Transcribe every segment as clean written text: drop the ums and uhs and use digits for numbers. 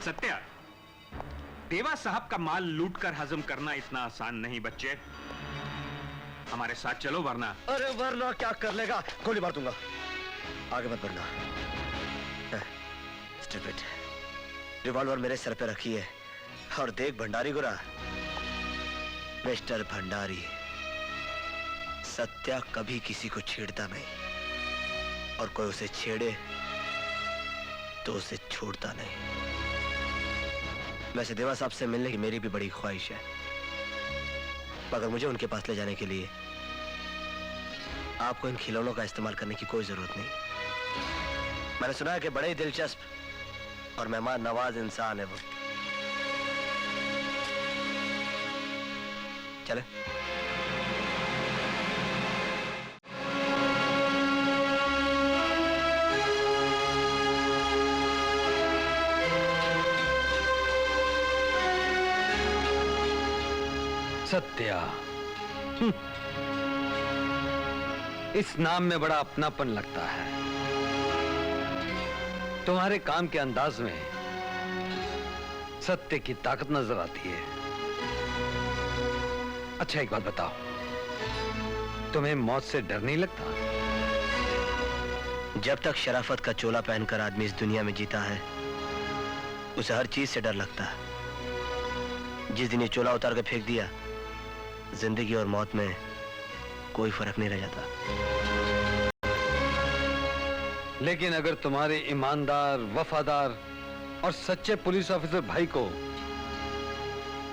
सत्या, देवा साहब का माल लूटकर हजम करना इतना आसान नहीं बच्चे। हमारे साथ चलो वरना। अरे वरना क्या कर लेगा? गोली मार दूंगा। आगे मत बढ़ना। स्टूपिड। रिवॉल्वर मेरे सर पे रखी है और देख भंडारी गुरा, मिस्टर भंडारी, सत्या कभी किसी को छेड़ता नहीं और कोई उसे छेड़े तो उसे छोड़ता नहीं। वैसे देवा साहब से मिलने की मेरी भी बड़ी ख्वाहिश है, मगर मुझे उनके पास ले जाने के लिए आपको इन खिलौनों का इस्तेमाल करने की कोई जरूरत नहीं। मैंने सुना है कि बड़े ही दिलचस्प और मेहमान नवाज इंसान है वो। चले। सत्या, इस नाम में बड़ा अपनापन लगता है। तुम्हारे काम के अंदाज में सत्य की ताकत नजर आती है। अच्छा एक बात बताओ, तुम्हें मौत से डर नहीं लगता? जब तक शराफत का चोला पहनकर आदमी इस दुनिया में जीता है, उसे हर चीज से डर लगता है। जिस दिन ये चोला उतार के फेंक दिया, जिंदगी और मौत में कोई फर्क नहीं रह जाता। लेकिन अगर तुम्हारे ईमानदार, वफादार और सच्चे पुलिस ऑफिसर भाई को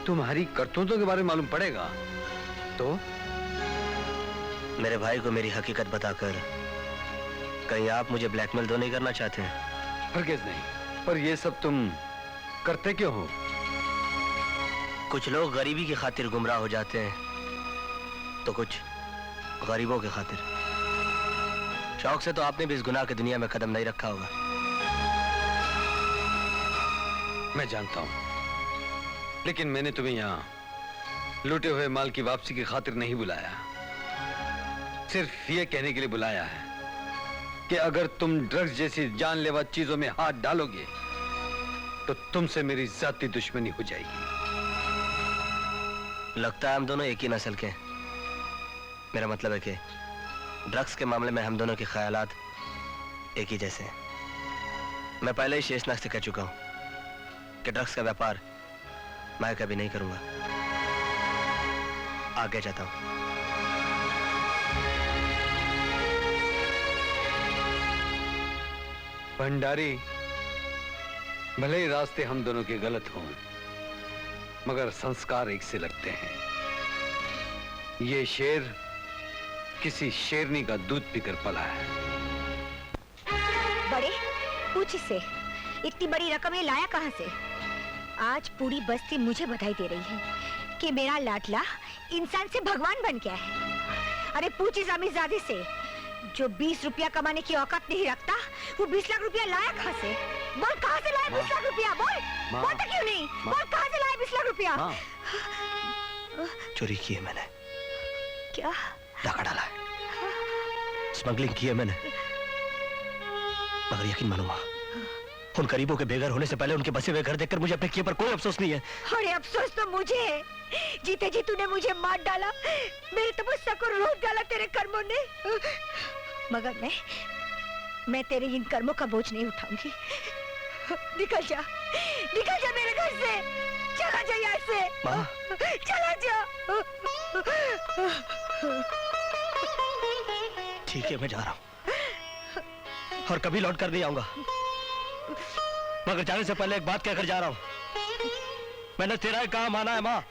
तुम्हारी करतूतों के बारे में मालूम पड़ेगा तो? मेरे भाई को मेरी हकीकत बताकर कहीं आप मुझे ब्लैकमेल तो नहीं करना चाहते हैं? हरगिज़ नहीं। पर ये सब तुम करते क्यों हो? कुछ लोग गरीबी की खातिर गुमराह हो जाते हैं, तो कुछ गरीबों की खातिर। शौक से तो आपने भी इस गुनाह की दुनिया में कदम नहीं रखा होगा। मैं जानता हूं, लेकिन मैंने तुम्हें यहां लूटे हुए माल की वापसी की खातिर नहीं बुलाया। सिर्फ ये कहने के लिए बुलाया है कि अगर तुम ड्रग्स जैसी जानलेवा चीजों में हाथ डालोगे तो तुमसे मेरी जाती दुश्मनी हो जाएगी। लगता है हम दोनों एक ही नस्ल के। मेरा मतलब है कि ड्रग्स के मामले में हम दोनों के ख्यालात एक ही जैसे हैं। मैं पहले ही शेषनाग से कह चुका हूं कि ड्रग्स का व्यापार मैं कभी नहीं करूंगा। आगे जाता हूं। भंडारी, भले ही रास्ते हम दोनों के गलत हों, मगर संस्कार एक से लगते हैं। ये शेर किसी शेरनी का दूध पीकर पला है। बड़े पूछ से इतनी बड़ी रकम ये लाया कहां से? आज पूरी बस्ती मुझे बधाई दे रही है कि मेरा लाडला इंसान से भगवान बन गया है। अरे पूछ इस अमीरजादे से, जो 20 रुपया कमाने की औकात नहीं रखता, वो 20 लाख रुपया लाया कहां से? बोल कहां से लाया 20 लाख रुपया? बोल बोलता क्यों नहीं? बोल कहां से लाया 20 लाख रुपया? चोरी की है मैंने। क्या? डाका डाला है, स्मगलिंग की है मैंने। मगर यकीन मानो मां, उन गरीबों के बेघर होने से पहले उनके बसे हुए घर देखकर मुझे अपने किए पर कोई अफसोस नहीं है। अरे अफसोस तो मुझे है। जीते जी तूने मुझे मार डाला, मेरे तपस्या को रोक डाला तेरे कर्मों ने। मगर मैं तेरे इन कर्मों का बोझ नहीं उठाऊंगी। निकल जा मेरे घर से, चला जा यहाँ से। मां, चला जा। ठीक है, मैं जा रहा हूं और कभी लौट कर नहीं आऊंगा। मगर जाने से पहले एक बात कहकर जा रहा हूं। मैंने तेरा काम माना है मां।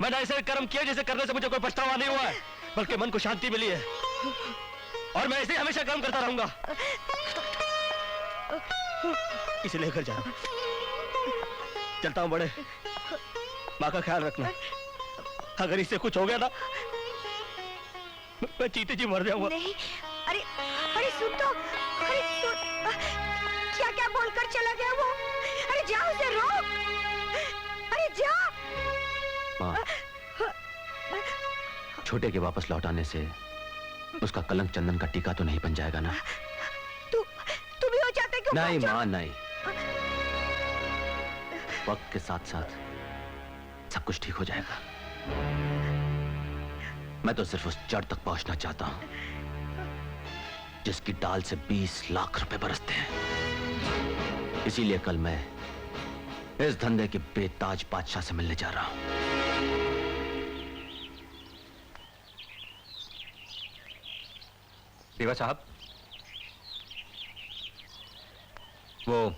मैंने ऐसे कर्म किए जिसे करने से मुझे कोई पछतावा नहीं हुआ है, बल्कि मन को शांति मिली है। और मैं ऐसे हमेशा कर्म करता रहूंगा। इसे लेकर जा रहा हूं। चलता हूं बड़े। मां का ख्याल रखना। अगर इससे कुछ हो गया ना, मैं चीते जी मर जाऊंगा। नहीं, अरे सुन तो, अरे सुन, क्या बोलकर चला गया वो? अरे जा, उसे रोक। अरे जा। मां, छोटे के वापस लौट आने से उसका कलंक चंदन का टीका तो नहीं बन जाएगा ना? तू भी हो जाता है? नहीं मां, नहीं। वक्त के साथ साथ सब कुछ ठीक हो जाएगा। मैं तो सिर्फ उस जड़ तक पहुंचना चाहता हूं जिसकी डाल से 20 लाख रुपए बरसते हैं। इसीलिए कल मैं इस धंधे के बेताज बादशाह से मिलने जा रहा हूं। देवा साहब, वो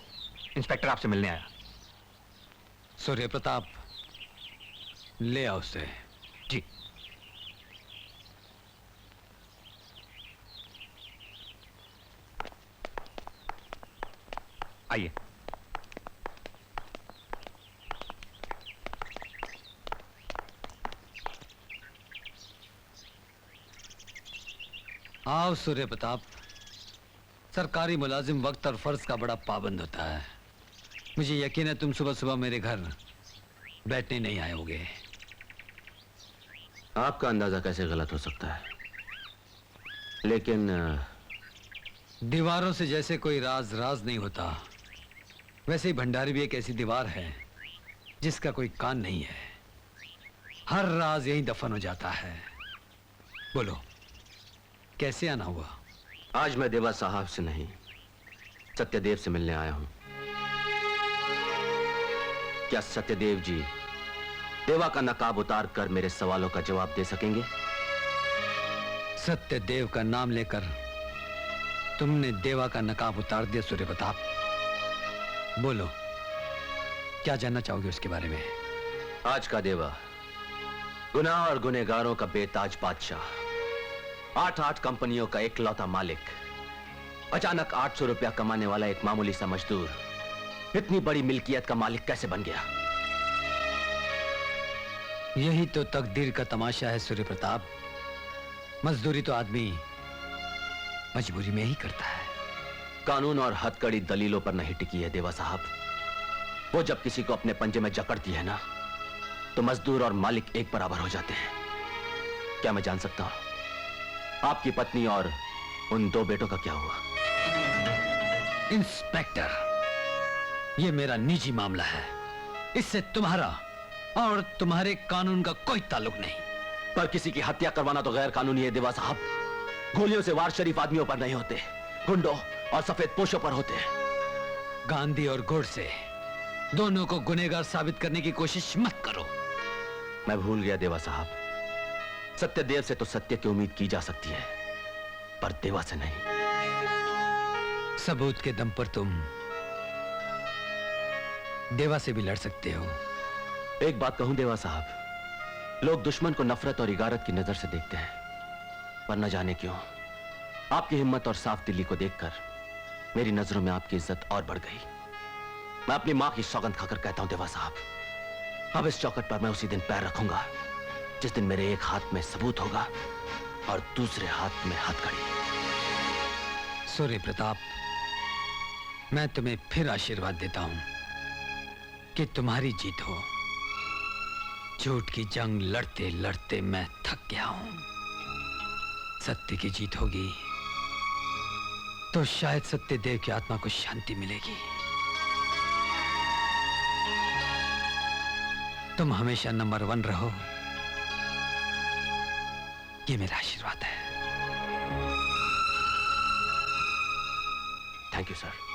इंस्पेक्टर आपसे मिलने आया। सूर्य प्रताप, ले आओ उसे। जी। आइए। आओ सूर्य प्रताप। सरकारी मुलाजिम वक्त और फर्ज का बड़ा पाबंद होता है। मुझे यकीन है तुम सुबह सुबह मेरे घर बैठने नहीं आए होगे। आपका अंदाजा कैसे गलत हो सकता है, लेकिन दीवारों से जैसे कोई राज राज नहीं होता, वैसे ही भंडारी भी एक ऐसी दीवार है जिसका कोई कान नहीं है। हर राज यहीं दफन हो जाता है। बोलो, कैसे आना हुआ? आज मैं देवा साहब से नहीं, सत्यदेव से मिलने आया हूं। क्या सत्यदेव जी देवा का नकाब उतार कर मेरे सवालों का जवाब दे सकेंगे? सत्यदेव का नाम लेकर तुमने देवा का नकाब उतार दिया सूर्य प्रताप। बोलो, क्या जानना चाहोगे उसके बारे में? आज का देवा गुनाह और गुनहगारों का बेताज बादशाह, 8 कंपनियों का एकलौता मालिक, अचानक 800 रुपया कमाने वाला एक मामूली सा मजदूर इतनी बड़ी मिल्कियत का मालिक कैसे बन गया? यही तो तकदीर का तमाशा है सूर्य प्रताप। मजदूरी तो आदमी मजबूरी में ही करता है। कानून और हथकड़ी दलीलों पर नहीं टिकी है देवा साहब। वो जब किसी को अपने पंजे में जकड़ती है ना, तो मजदूर और मालिक एक बराबर हो जाते हैं। क्या मैं जान सकता हूं आपकी पत्नी और उन 2 बेटों का क्या हुआ? इंस्पेक्टर, ये मेरा निजी मामला है। इससे तुम्हारा और तुम्हारे कानून का कोई ताल्लुक नहीं। पर किसी की हत्या करवाना तो गैर कानूनी है देवा साहब। गोलियों से वार शरीफ आदमियों पर नहीं होते, गुंडों और सफेद पोशों पर होते हैं। गांधी और गोडसे दोनों को गुनहगार साबित करने की कोशिश मत करो। मैं भूल गया देवा साहब, सत्यदेव से तो सत्य की उम्मीद की जा सकती है, पर देवा से नहीं। सबूत के दम पर तुम देवा से भी लड़ सकते हो। एक बात कहूं देवा साहब, लोग दुश्मन को नफरत और इगारत की नजर से देखते हैं, पर न जाने क्यों आपकी हिम्मत और साफ दिली को देखकर मेरी नजरों में आपकी इज्जत और बढ़ गई। मैं अपनी मां की सौगंध खाकर कहता हूं देवा साहब, अब इस चौखट पर मैं उसी दिन पैर रखूंगा जिस दिन मेरे एक हाथ में सबूत होगा और दूसरे हाथ में हथकड़ी। सूर्य प्रताप, मैं तुम्हें फिर आशीर्वाद देता हूं कि तुम्हारी जीत हो। झूठ की जंग लड़ते लड़ते मैं थक गया हूं। सत्य की जीत होगी तो शायद सत्यदेव की आत्मा को शांति मिलेगी। तुम हमेशा नंबर 1 रहो, ये मेरा आशीर्वाद है। Thank you sir.